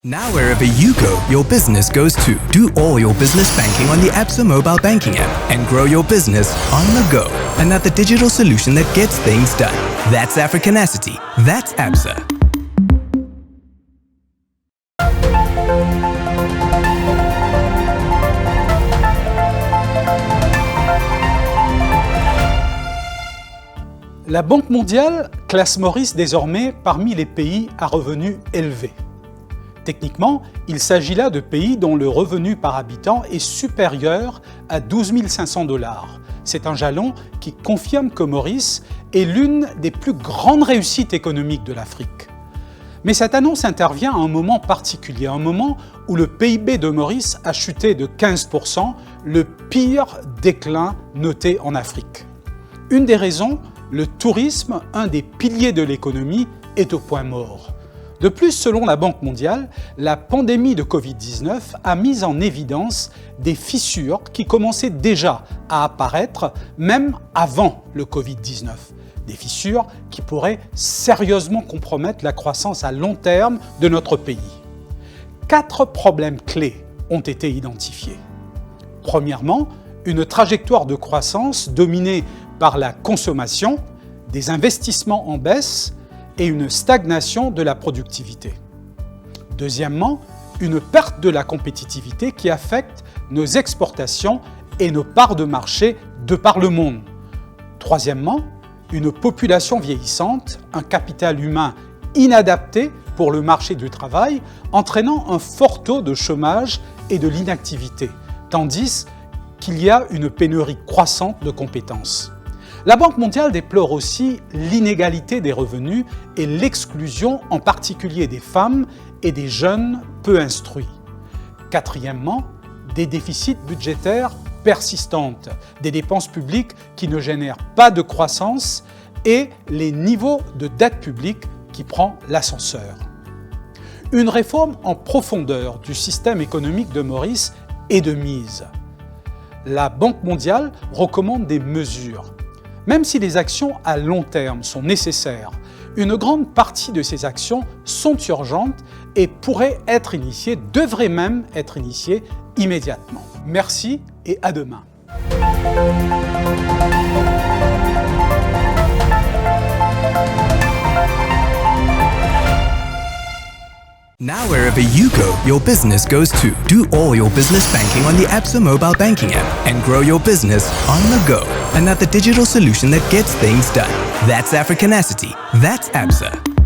Now wherever you go, your business goes too. Do all your business banking on the Absa mobile banking app and grow your business on the go. Another digital solution that gets things done. That's Africanacity. That's Absa. La Banque mondiale classe Maurice désormais parmi les pays à revenus élevés. Techniquement, il s'agit là de pays dont le revenu par habitant est supérieur à 12 500 $. C'est un jalon qui confirme que Maurice est l'une des plus grandes réussites économiques de l'Afrique. Mais cette annonce intervient à un moment particulier, un moment où le PIB de Maurice a chuté de 15%, le pire déclin noté en Afrique. Une des raisons, le tourisme, un des piliers de l'économie, est au point mort. De plus, selon la Banque mondiale, la pandémie de Covid-19 a mis en évidence des fissures qui commençaient déjà à apparaître, même avant le Covid-19. Des fissures qui pourraient sérieusement compromettre la croissance à long terme de notre pays. 4 problèmes clés ont été identifiés. Premièrement, une trajectoire de croissance dominée par la consommation, des investissements en baisse et une stagnation de la productivité. Deuxièmement, une perte de la compétitivité qui affecte nos exportations et nos parts de marché de par le monde. Troisièmement, une population vieillissante, un capital humain inadapté pour le marché du travail, entraînant un fort taux de chômage et de l'inactivité, tandis qu'il y a une pénurie croissante de compétences. La Banque mondiale déplore aussi l'inégalité des revenus et l'exclusion en particulier des femmes et des jeunes peu instruits. Quatrièmement, des déficits budgétaires persistants, des dépenses publiques qui ne génèrent pas de croissance et les niveaux de dette publique qui prend l'ascenseur. Une réforme en profondeur du système économique de Maurice est de mise. La Banque mondiale recommande des mesures. Même si les actions à long terme sont nécessaires, une grande partie de ces actions sont urgentes et pourraient être initiées, devraient même être initiées immédiatement. Merci et à demain. Now wherever you go, your business goes too. Do all your business banking on the Absa mobile banking app and grow your business on the go. Another digital solution that gets things done. That's Africanacity. That's Absa.